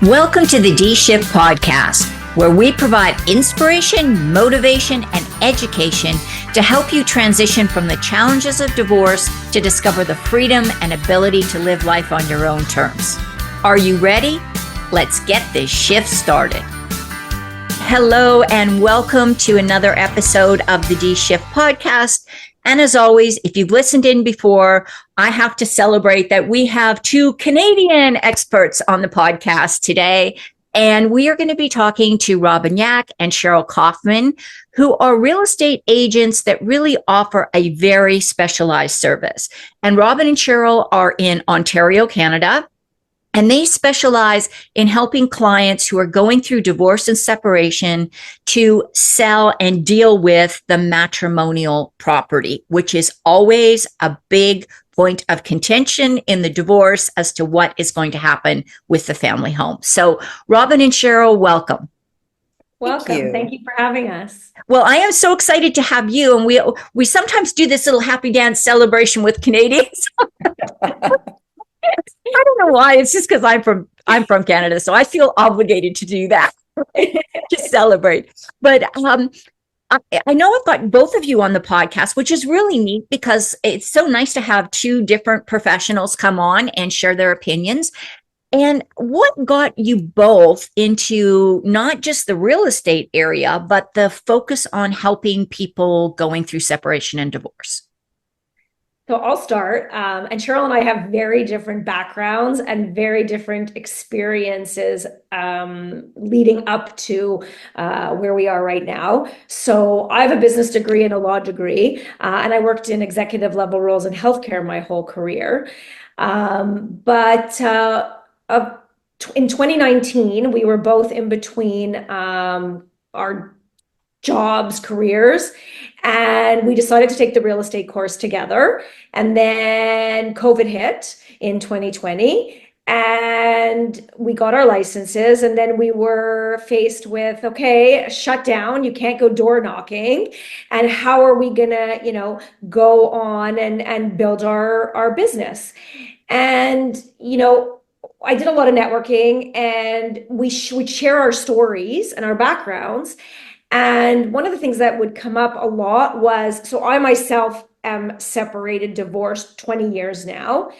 Welcome to the D-Shift podcast, where we provide inspiration, motivation, and education to help you transition from the challenges of divorce to discover the freedom and ability to live life on your own terms. Are you ready? Let's get this shift started. Hello, and welcome to another episode of the D-Shift podcast. And as always, if you've listened in before, I have to celebrate that we have two Canadian experts on the podcast today. And we are going to be talking to Robyn Yack and Cheryl Koffman, who are real estate agents that really offer a very specialized service. And Robyn and Cheryl are in Ontario, Canada. And they specialize in helping clients who are going through divorce and separation to sell and deal with the matrimonial property, which is always a big point of contention in the divorce as to what is going to happen with the family home. So, Robyn and Cheryl, welcome. Welcome. Thank you for having us. Well, I am so excited to have you. And we sometimes do this little happy dance celebration with Canadians. I don't know why. It's just because I'm from Canada, so I feel obligated to do that, right? To celebrate. But I know I've got both of you on the podcast, which is really neat because it's so nice to have two different professionals come on and share their opinions. And what got you both into not just the real estate area, but the focus on helping people going through separation and divorce? So I'll start. And Cheryl and I have very different backgrounds and very different experiences leading up to where we are right now. So I have a business degree and a law degree, and I worked in executive level roles in healthcare my whole career. But in 2019, we were both in between our jobs, careers, and we decided to take the real estate course together. And then COVID hit in 2020 and we got our licenses, and then we were faced with, okay, shut down, you can't go door knocking, and how are we gonna, go on and build our business? And, I did a lot of networking, and we share our stories and our backgrounds. And one of the things that would come up a lot was, so I myself am separated, divorced 20 years now.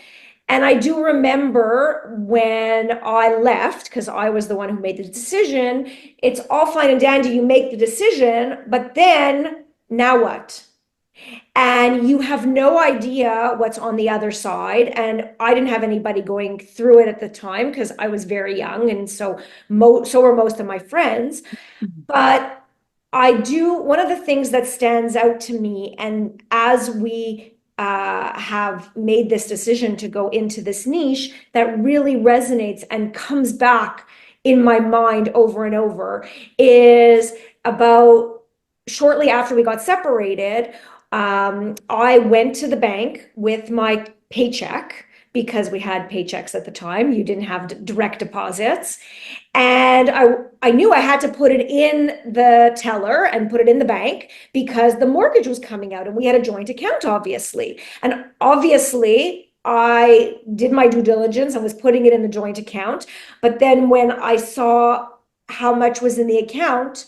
And I do remember when I left, because I was the one who made the decision, it's all fine and dandy, you make the decision, but then now what? And you have no idea what's on the other side. And I didn't have anybody going through it at the time because I was very young. And so were most of my friends. But one of the things that stands out to me, and as we have made this decision to go into this niche, that really resonates and comes back in my mind over and over, is about shortly after we got separated, I went to the bank with my paycheck, because we had paychecks at the time. You didn't have direct deposits. And I knew I had to put it in the teller and put it in the bank because the mortgage was coming out and we had a joint account, obviously. And obviously, I did my due diligence and was putting it in the joint account. But then when I saw how much was in the account,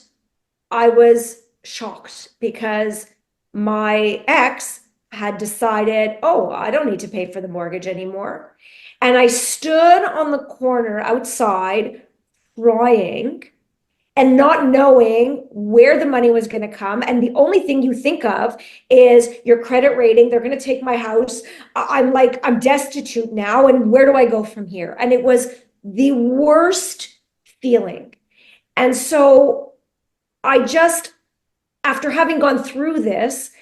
I was shocked because my ex had decided, oh, I don't need to pay for the mortgage anymore. And I stood on the corner outside crying and not knowing where the money was going to come. And the only thing you think of is your credit rating. They're going to take my house. I'm destitute now. And where do I go from here? And it was the worst feeling. And so after having gone through this,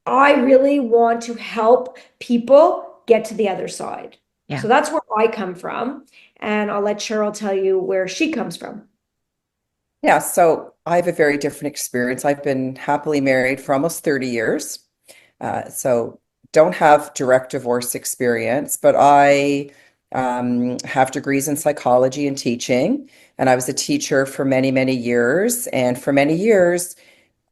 I really want to help people get to the other side. Yeah. So that's where I come from. And I'll let Cheryl tell you where she comes from. Yeah, so I have a very different experience. I've been happily married for almost 30 years. So don't have direct divorce experience, but I have degrees in psychology and teaching. And I was a teacher for many, many years. And for many years,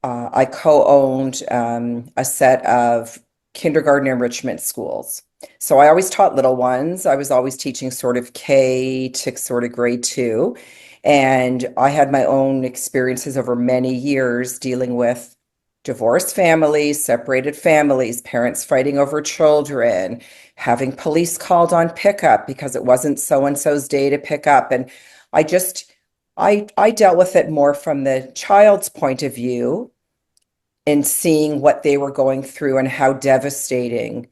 I co-owned a set of kindergarten enrichment schools. So I always taught little ones. I was always teaching sort of K to sort of grade two. And I had my own experiences over many years dealing with divorced families, separated families, parents fighting over children, having police called on pickup because it wasn't so and so's day to pick up. And I just, I dealt with it more from the child's point of view and seeing what they were going through and how devastating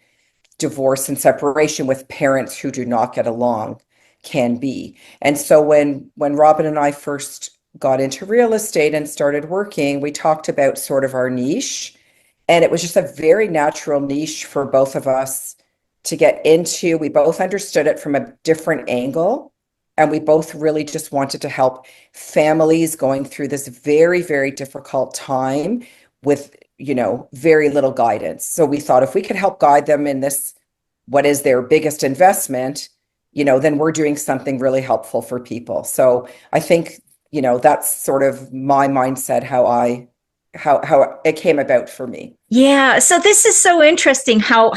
divorce and separation with parents who do not get along can be. And so when Robyn and I first got into real estate and started working, we talked about sort of our niche, and it was just a very natural niche for both of us to get into. We both understood it from a different angle, and we both really just wanted to help families going through this very, very difficult time with, very little guidance. So we thought if we could help guide them in this, what is their biggest investment, then we're doing something really helpful for people. So I think, that's sort of my mindset, how it came about for me. Yeah. So this is so interesting how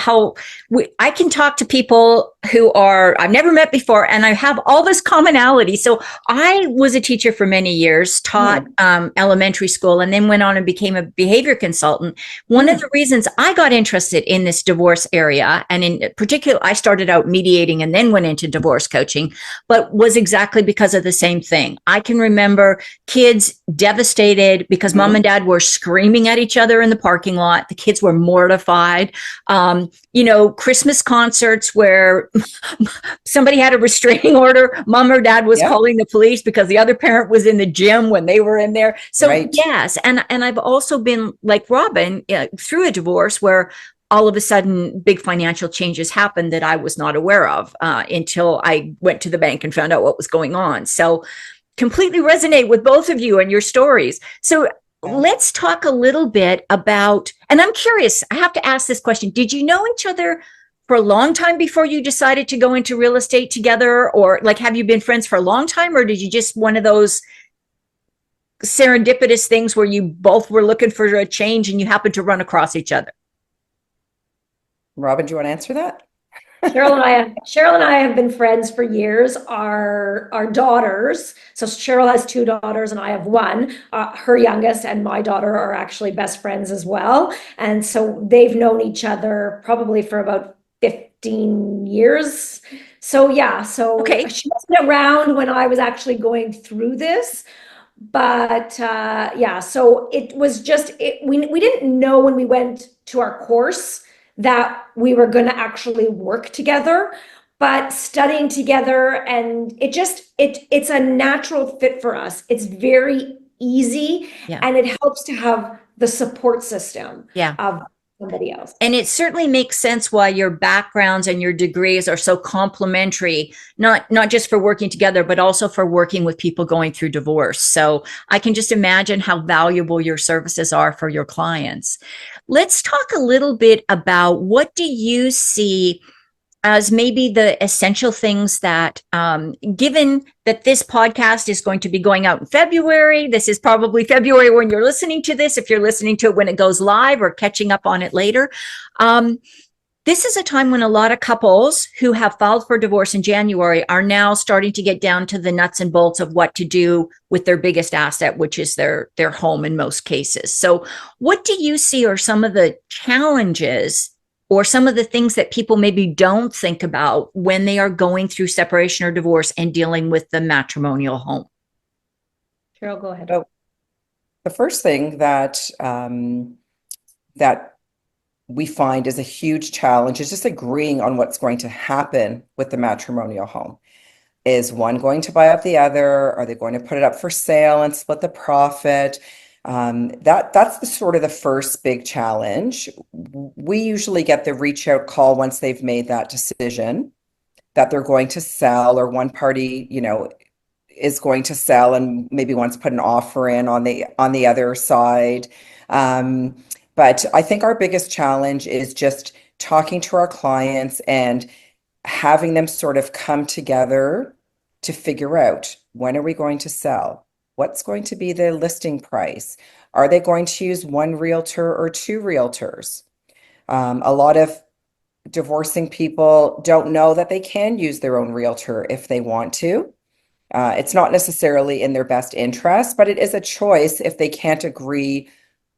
I can talk to people who I've never met before, and I have all this commonality. So I was a teacher for many years, taught elementary school, and then went on and became a behavior consultant. One of the reasons I got interested in this divorce area, and in particular, I started out mediating and then went into divorce coaching, but was exactly because of the same thing. I can remember kids devastated because mom and dad were screaming at each other in the parking lot. The kids were mortified. Christmas concerts where somebody had a restraining order, mom or dad was calling the police because the other parent was in the gym when they were in there. So yes, and I've also been like Robyn through a divorce where all of a sudden big financial changes happened that I was not aware of until I went to the bank and found out what was going on. So completely resonate with both of you and your stories. So let's talk a little bit about, and I'm curious, I have to ask this question. Did you know each other for a long time before you decided to go into real estate together? Or like, have you been friends for a long time? Or did you just one of those serendipitous things where you both were looking for a change and you happened to run across each other? Robyn, do you want to answer that? Cheryl and I have been friends for years. Our daughters, so Cheryl has two daughters and I have one. Her youngest and my daughter are actually best friends as well. And so they've known each other probably for about 15 years. So she wasn't around when I was actually going through this. But so it was just, we didn't know when we went to our course that we were going to actually work together, but studying together, and it's a natural fit for us. It's very easy, and it helps to have the support system of somebody else. And it certainly makes sense why your backgrounds and your degrees are so complementary, not just for working together, but also for working with people going through divorce. So I can just imagine how valuable your services are for your clients. Let's talk a little bit about what do you see as maybe the essential things that, given that this podcast is going to be going out in February, this is probably February when you're listening to this, if you're listening to it when it goes live or catching up on it later. This is a time when a lot of couples who have filed for divorce in January are now starting to get down to the nuts and bolts of what to do with their biggest asset, which is their home in most cases. So what do you see are some of the challenges or some of the things that people maybe don't think about when they are going through separation or divorce and dealing with the matrimonial home? Cheryl, go ahead. So the first thing that that we find is a huge challenge is just agreeing on what's going to happen with the matrimonial home. Is one going to buy up the other? Are they going to put it up for sale and split the profit? That's the sort of the first big challenge. We usually get the reach out call once they've made that decision that they're going to sell, or one party, is going to sell and maybe wants to put an offer in on the other side. But I think our biggest challenge is just talking to our clients and having them sort of come together to figure out, when are we going to sell? What's going to be the listing price? Are they going to use one realtor or two realtors? A lot of divorcing people don't know that they can use their own realtor if they want to. It's not necessarily in their best interest, but it is a choice if they can't agree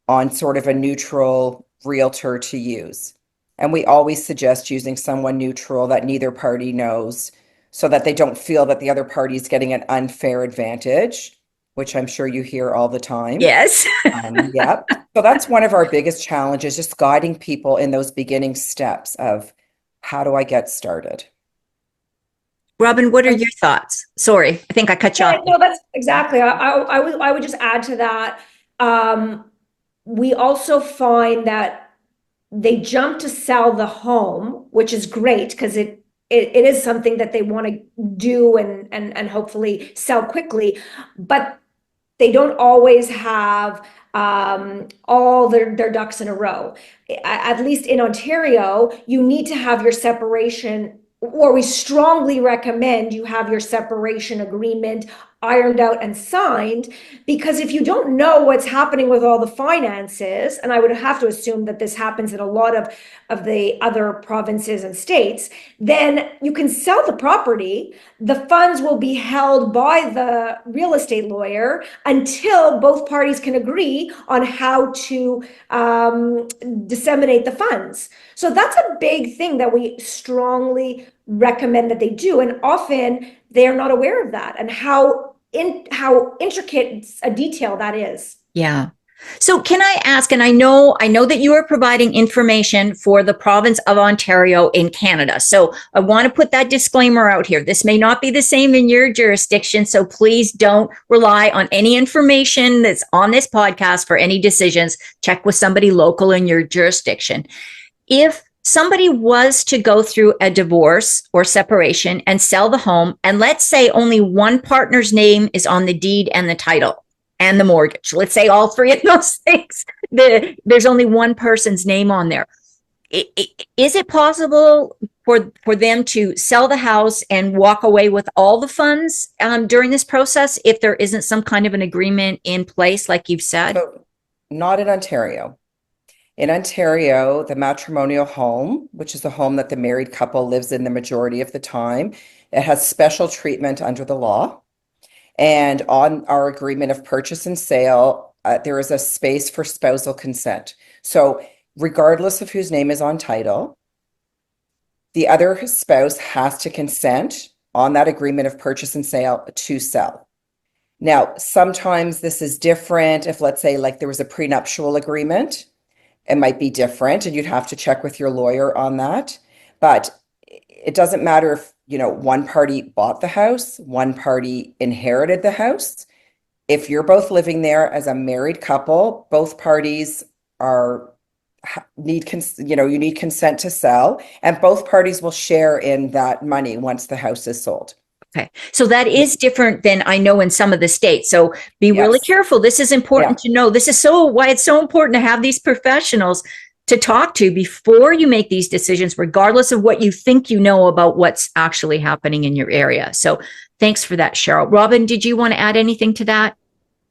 on sort of a neutral realtor to use. And we always suggest using someone neutral that neither party knows so that they don't feel that the other party is getting an unfair advantage, which I'm sure you hear all the time. Yes. Yeah. So that's one of our biggest challenges, just guiding people in those beginning steps of how do I get started? Robyn, what are your thoughts? Sorry, I think I cut you off. No, that's exactly. I would just add to that. We also find that they jump to sell the home, which is great because it is something that they want to do and hopefully sell quickly, but they don't always have all their ducks in a row. At least in Ontario, you need to have your separation, or we strongly recommend you have your separation agreement ironed out and signed, because if you don't know what's happening with all the finances, and I would have to assume that this happens in a lot of the other provinces and states, then you can sell the property. The funds will be held by the real estate lawyer until both parties can agree on how to disseminate the funds. So that's a big thing that we strongly recommend that they do. And often they're not aware of that and how intricate a detail that is. Yeah. So can I ask, and I know that you are providing information for the province of Ontario in Canada. So I want to put that disclaimer out here. This may not be the same in your jurisdiction. So please don't rely on any information that's on this podcast for any decisions. Check with somebody local in your jurisdiction. If somebody was to go through a divorce or separation and sell the home, and let's say only one partner's name is on the deed and the title and the mortgage, let's say all three of those things, there's only one person's name on there. Is it possible for them to sell the house and walk away with all the funds during this process if there isn't some kind of an agreement in place, like you've said? So, not in Ontario. In Ontario, the matrimonial home, which is the home that the married couple lives in the majority of the time, it has special treatment under the law. And on our agreement of purchase and sale, there is a space for spousal consent. So regardless of whose name is on title, the other spouse has to consent on that agreement of purchase and sale to sell. Now, sometimes this is different. If, let's say, like there was a prenuptial agreement, it might be different and you'd have to check with your lawyer on that. But it doesn't matter if, one party bought the house, one party inherited the house. If you're both living there as a married couple, both parties need consent to sell, and both parties will share in that money once the house is sold. Okay. So that is different than I know in some of the states. So be really careful. This is important to know. This is why it's so important to have these professionals to talk to before you make these decisions, regardless of what you think you know about what's actually happening in your area. So thanks for that, Cheryl. Robyn, did you want to add anything to that?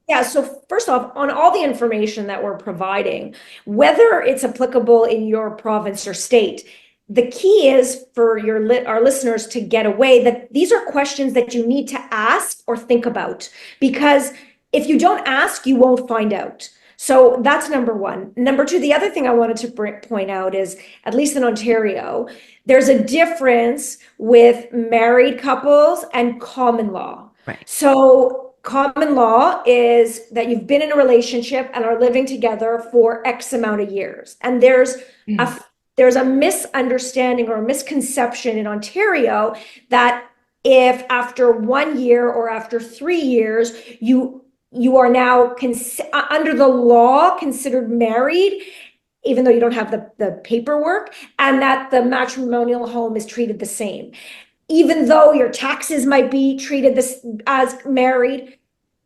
Yeah, so first off, on all the information that we're providing, whether it's applicable in your province or state, the key is for our listeners to get away that these are questions that you need to ask or think about, because if you don't ask, you won't find out. So that's number one. Number two, the other thing I wanted to point out is, at least in Ontario, there's a difference with married couples and common law. Right. So common law is that you've been in a relationship and are living together for X amount of years. And there's a misunderstanding or a misconception in Ontario that if after 1 year or after 3 years, you are now under the law considered married, even though you don't have the paperwork, and that the matrimonial home is treated the same. Even though your taxes might be treated as married,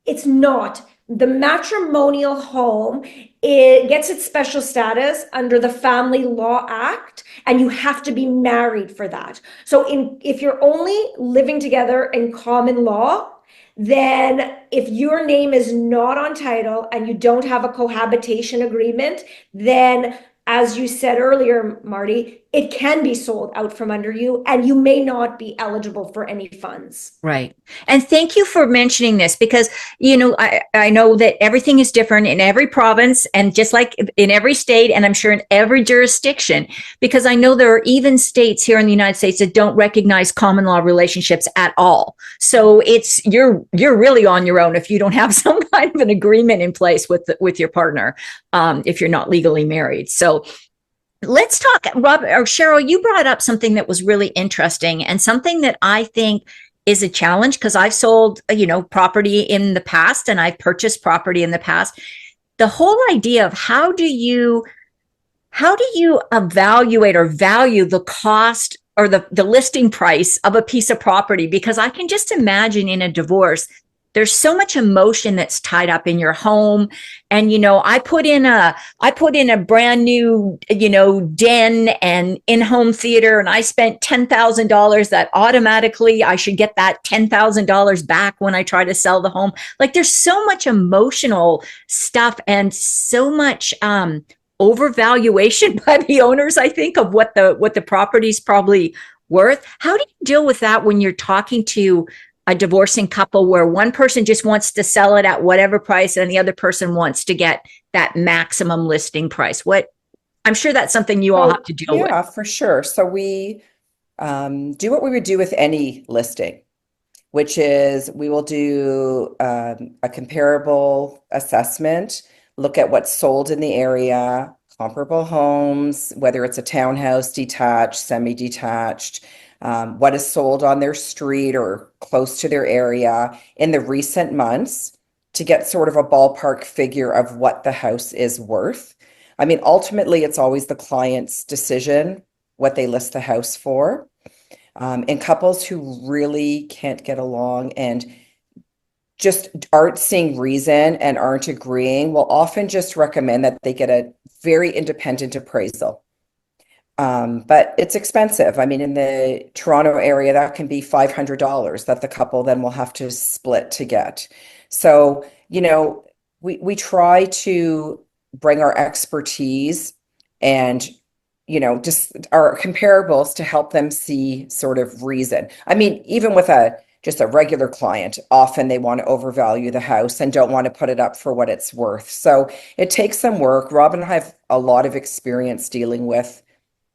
it's not. The matrimonial home, it gets its special status under the Family Law Act, and you have to be married for that. So if you're only living together in common law, then if your name is not on title and you don't have a cohabitation agreement, then as you said earlier, Marty, it can be sold out from under you and you may not be eligible for any funds. Right. And thank you for mentioning this because, I know that everything is different in every province and just like in every state, and I'm sure in every jurisdiction, because I know there are even states here in the United States that don't recognize common law relationships at all. So you're really on your own if you don't have some kind of an agreement in place with your partner, if you're not legally married. So let's talk, Rob or Cheryl, you brought up something that was really interesting and something that I think is a challenge because I've sold, property in the past and I've purchased property in the past. The whole idea of how do you evaluate or value the cost or the listing price of a piece of property? Because I can just imagine in a divorce, there's so much emotion that's tied up in your home. And, I put in a brand new, den and in-home theater, and I spent $10,000 that automatically I should get that $10,000 back when I try to sell the home. Like there's so much emotional stuff and so much, overvaluation by the owners, I think, of what the property's probably worth. How do you deal with that when you're talking to a divorcing couple where one person just wants to sell it at whatever price and the other person wants to get that maximum listing price? I'm sure that's something you all have to deal with. Yeah, for sure. So we do what we would do with any listing, which is we will do a comparable assessment, look at what's sold in the area, comparable homes, whether it's a townhouse, detached, semi-detached, what is sold on their street or close to their area in the recent months to get sort of a ballpark figure of what the house is worth. I mean, ultimately, it's always the client's decision what they list the house for. And couples who really can't get along and just aren't seeing reason and aren't agreeing will often just recommend that they get a very independent appraisal. But it's expensive. I mean, in the Toronto area, that can be $500 that the couple then will have to split to get. So, we try to bring our expertise and, just our comparables to help them see sort of reason. I mean, even with just a regular client, often they want to overvalue the house and don't want to put it up for what it's worth. So it takes some work. Robyn and I have a lot of experience dealing with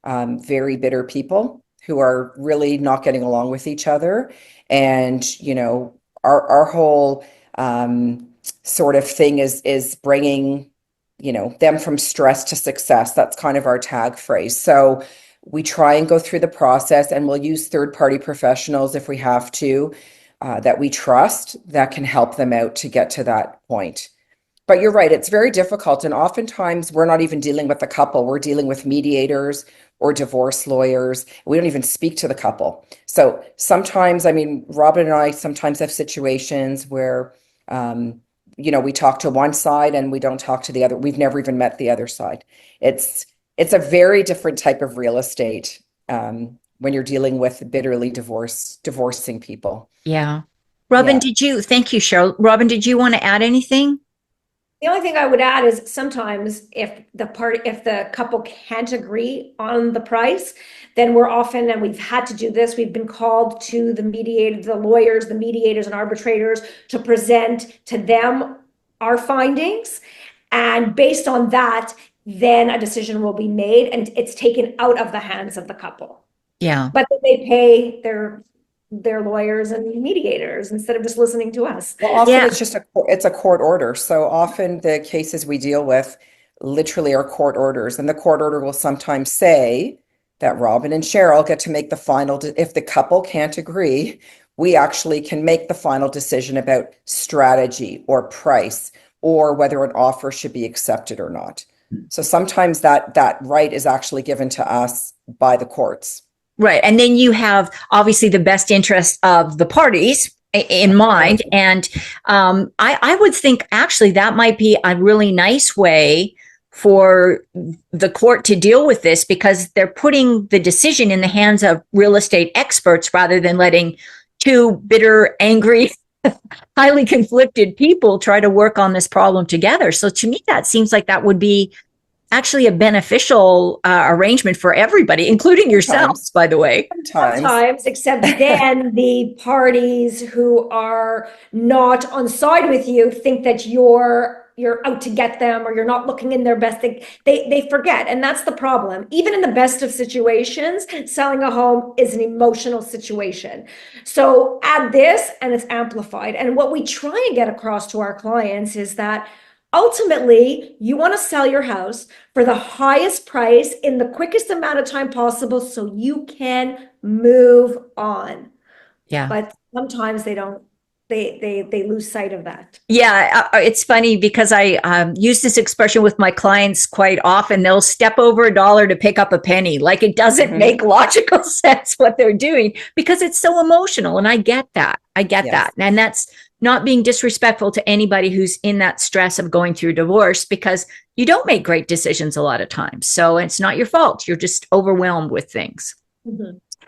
very bitter people who are really not getting along with each other. And, our whole sort of thing is bringing, them from stress to success. That's kind of our tag phrase. So we try and go through the process and we'll use third-party professionals if we have to, that we trust that can help them out to get to that point. But you're right, it's very difficult. And oftentimes we're not even dealing with the couple. We're dealing with mediators or divorce lawyers. We don't even speak to the couple. So sometimes, I mean, Robyn and I sometimes have situations where, we talk to one side and we don't talk to the other. We've never even met the other side. It's a very different type of real estate when you're dealing with bitterly divorcing people. Yeah. Robyn, thank you, Cheryl. Robyn, did you want to add anything? The only thing I would add is sometimes if the couple can't agree on the price, then and we've had to do this, we've been called to the lawyers, the mediators and arbitrators to present to them our findings. And based on that, then a decision will be made and it's taken out of the hands of the couple. Yeah. But they pay their lawyers and mediators instead of just listening to us. Well, often it's a court order. So often the cases we deal with literally are court orders, and the court order will sometimes say that Robyn and Cheryl get to make the final. If the couple can't agree, we actually can make the final decision about strategy or price or whether an offer should be accepted or not. So sometimes that right is actually given to us by the courts. Right. And then you have obviously the best interest of the parties in mind. And I would think actually that might be a really nice way for the court to deal with this because they're putting the decision in the hands of real estate experts rather than letting two bitter, angry, highly conflicted people try to work on this problem together. So to me, that seems like that would be actually a beneficial arrangement for everybody, including yourselves, by the way. Sometimes, except then the parties who are not on side with you think that you're out to get them, or you're not looking in their best. They forget, and that's the problem. Even in the best of situations, selling a home is an emotional situation. So add this and it's amplified. And what we try and get across to our clients is that ultimately, you want to sell your house for the highest price in the quickest amount of time possible so you can move on. Yeah. But sometimes they don't, they lose sight of that. Yeah, it's funny because I use this expression with my clients quite often. They'll step over a dollar to pick up a penny. Like, it doesn't make logical sense what they're doing because it's so emotional. And I get that. I get that. And that's not being disrespectful to anybody who's in that stress of going through divorce, because you don't make great decisions a lot of times. So it's not your fault. You're just overwhelmed with things.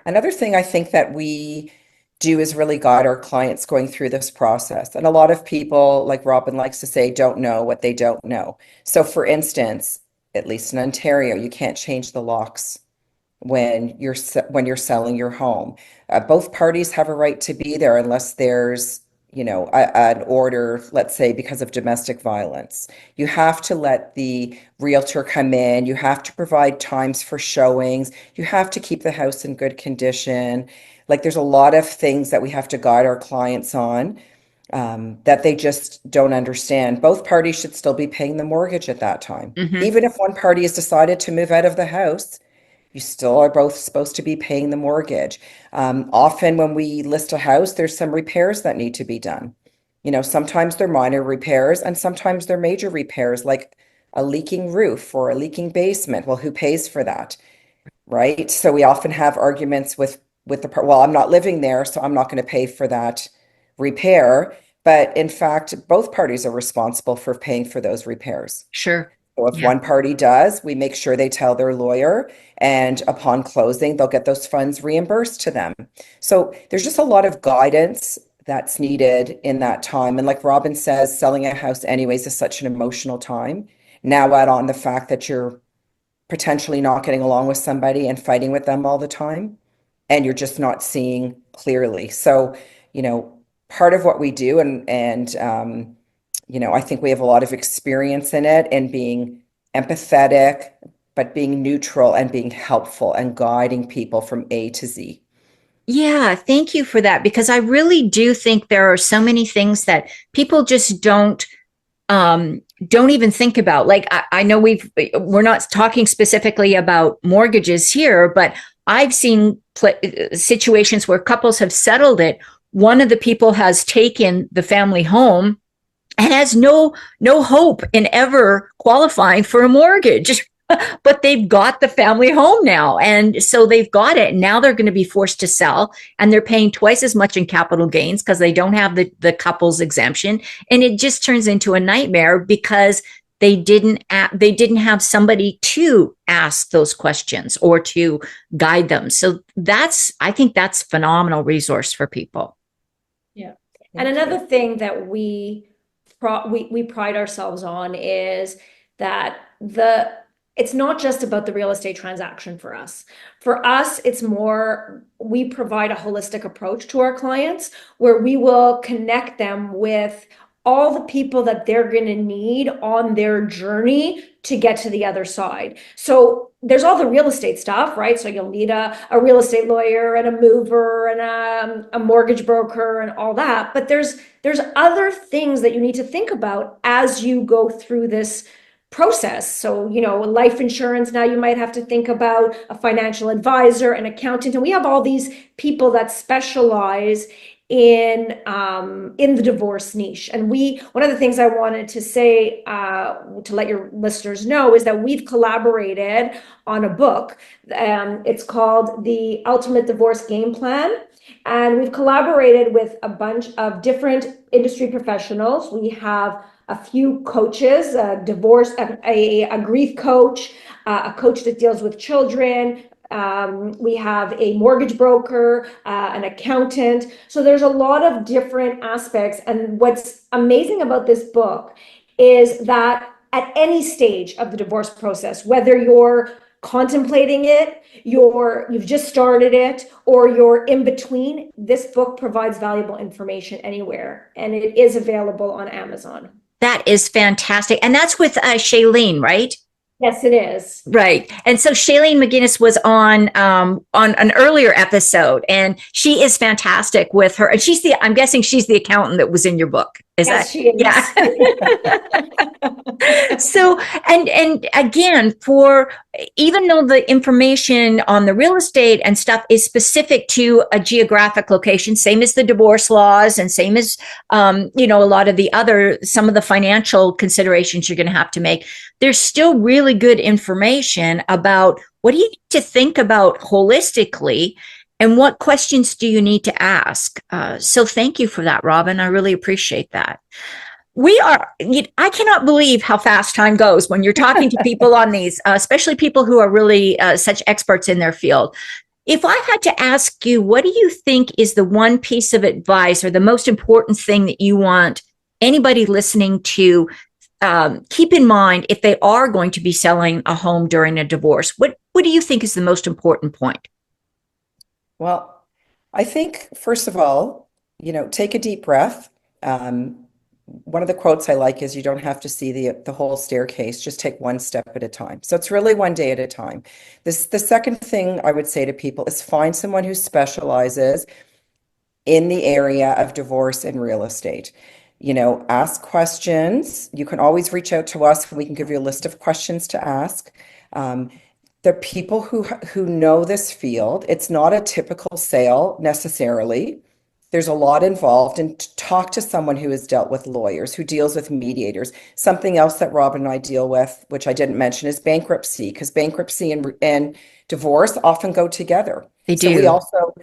Another thing I think that we do is really guide our clients going through this process. And a lot of people, like Robyn likes to say, don't know what they don't know. So for instance, at least in Ontario, you can't change the locks when you're selling your home. Both parties have a right to be there unless there's, you know, an order, let's say, because of domestic violence. You have to let the realtor come in. You have to provide times for showings. You have to keep the house in good condition. Like, there's a lot of things that we have to guide our clients on that they just don't understand. Both parties should still be paying the mortgage at that time. Even if one party has decided to move out of the house, you still are both supposed to be paying the mortgage. Often when we list a house, there's some repairs that need to be done. You know, sometimes they're minor repairs and sometimes they're major repairs, like a leaking roof or a leaking basement. Well, who pays for that? Right? So we often have arguments with well, I'm not living there, so I'm not going to pay for that repair. But in fact, both parties are responsible for paying for those repairs. Sure. So if one party does, we make sure they tell their lawyer, and upon closing, they'll get those funds reimbursed to them. So there's just a lot of guidance that's needed in that time. And like Robyn says, selling a house anyways is such an emotional time. Now add on the fact that you're potentially not getting along with somebody and fighting with them all the time, and you're just not seeing clearly. So, you know, part of what we do, and you know, I think we have a lot of experience in it, and being empathetic, but being neutral and being helpful and guiding people from A to Z. Yeah, thank you for that, because I really do think there are so many things that people just don't even think about. Like, I know we're not talking specifically about mortgages here, but I've seen situations where couples have settled it. One of the people has taken the family home and has no hope in ever qualifying for a mortgage. But they've got the family home now. And so they've got it. And now they're going to be forced to sell, and they're paying twice as much in capital gains because they don't have the couple's exemption. And it just turns into a nightmare because they didn't have somebody to ask those questions or to guide them. So I think that's a phenomenal resource for people. Yeah. And another thing that we pride ourselves on is that it's not just about the real estate transaction for us. For us, it's more, we provide a holistic approach to our clients where we will connect them with all the people that they're going to need on their journey to get to the other side. So there's all the real estate stuff, right? So you'll need a real estate lawyer and a mover and a mortgage broker and all that. But there's other things that you need to think about as you go through this process. So, you know, life insurance, now you might have to think about a financial advisor, an accountant, and we have all these people that specialize in the divorce niche. And one of the things I wanted to say to let your listeners know is that we've collaborated on a book. It's called The Ultimate Divorce Game Plan. And we've collaborated with a bunch of different industry professionals. We have a few coaches, a grief coach, a coach that deals with children. We have a mortgage broker, an accountant. So there's a lot of different aspects. And what's amazing about this book is that at any stage of the divorce process, whether you're contemplating it, you've just started it, or you're in between, this book provides valuable information anywhere, and it is available on Amazon. That is fantastic. And that's with Shailene, right? Yes, it is. Right. And so Shailene McGinnis was on an earlier episode, and she is fantastic with her. And I'm guessing she's the accountant that was in your book. Yes, she is. Yeah. So, and again, even though the information on the real estate and stuff is specific to a geographic location, same as the divorce laws and same as, a lot of some of the financial considerations you're going to have to make, there's still really good information about what do you need to think about holistically and what questions do you need to ask. So thank you for that, Robyn. I really appreciate that. I cannot believe how fast time goes when you're talking to people on these, especially people who are really such experts in their field. If I had to ask you, what do you think is the one piece of advice or the most important thing that you want anybody listening to keep in mind if they are going to be selling a home during a divorce? What do you think is the most important point? Well, I think, first of all, take a deep breath. One of the quotes I like is, you don't have to see the whole staircase, just take one step at a time. So it's really one day at a time. The second thing I would say to people is find someone who specializes in the area of divorce and real estate. Ask questions. You can always reach out to us and we can give you a list of questions to ask. The people who know this field, it's not a typical sale necessarily. There's a lot involved, and talk to someone who has dealt with lawyers, who deals with mediators. Something else that Robyn and I deal with, which I didn't mention, is bankruptcy, because bankruptcy and divorce often go together. They do. So we also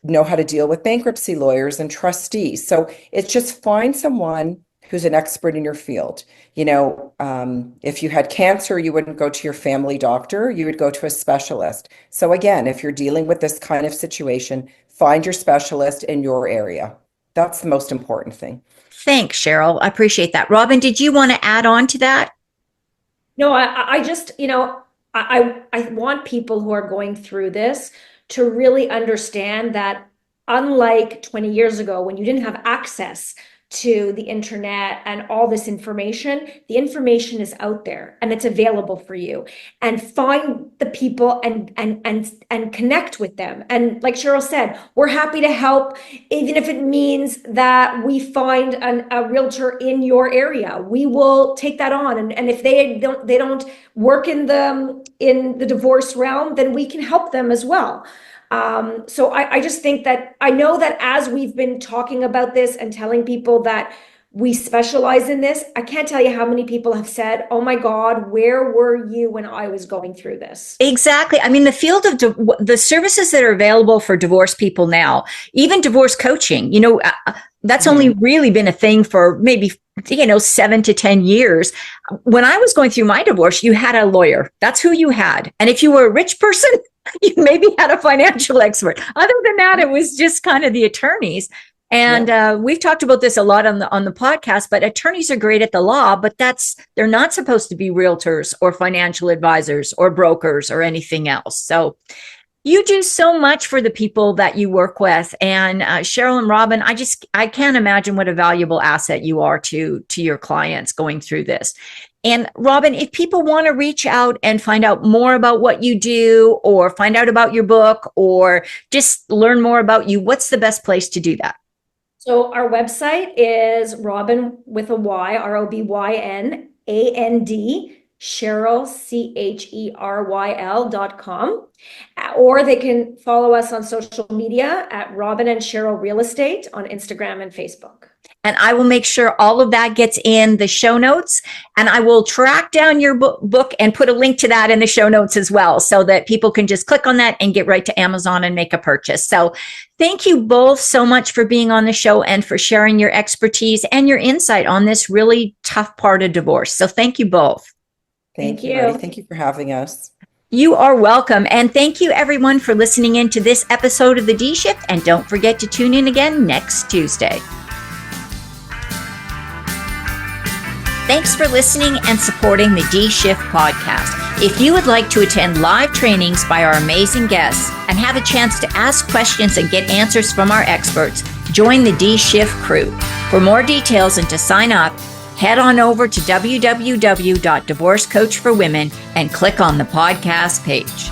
know how to deal with bankruptcy lawyers and trustees. So it's just find someone who's an expert in your field. If you had cancer, you wouldn't go to your family doctor, you would go to a specialist. So again, if you're dealing with this kind of situation, find your specialist in your area. That's the most important thing. Thanks, Cheryl. I appreciate that. Robyn, did you want to add on to that? No, I just, I want people who are going through this to really understand that, unlike 20 years ago when you didn't have access to the internet and all this information, the information is out there and it's available for you. And find the people and connect with them. And like Cheryl said, we're happy to help, even if it means that we find a realtor in your area. We will take that on. And if they don't work in the divorce realm, then we can help them as well. So I just think that, I know that as we've been talking about this and telling people that we specialize in this, I can't tell you how many people have said, oh my God, where were you when I was going through this? Exactly. I mean, the field of the services that are available for divorce people now, even divorce coaching, that's only really been a thing for maybe 7 to 10 years. When I was going through my divorce, you had a lawyer. That's who you had. And if you were a rich person, you maybe had a financial expert. Other than that, it was just kind of the attorneys. And we've talked about this a lot on the podcast, but attorneys are great at the law, but they're not supposed to be realtors or financial advisors or brokers or anything else. So you do so much for the people that you work with. And Cheryl and Robyn, I can't imagine what a valuable asset you are to your clients going through this. And Robyn, if people want to reach out and find out more about what you do, or find out about your book, or just learn more about you, what's the best place to do that? So our website is Robyn with a Y, ROBYNAND, Cheryl, CHERYL.com. Or they can follow us on social media at Robyn and Cheryl Real Estate on Instagram and Facebook. And I will make sure all of that gets in the show notes. And I will track down your book and put a link to that in the show notes as well, so that people can just click on that and get right to Amazon and make a purchase. So thank you both so much for being on the show and for sharing your expertise and your insight on this really tough part of divorce. So thank you both. Thank you, Mardi. Thank you for having us. You are welcome. And thank you everyone for listening in to this episode of The D Shift. And don't forget to tune in again next Tuesday. Thanks for listening and supporting the D-Shift podcast. If you would like to attend live trainings by our amazing guests and have a chance to ask questions and get answers from our experts, join the D-Shift crew. For more details and to sign up, head on over to www.divorcecoachforwomen and click on the podcast page.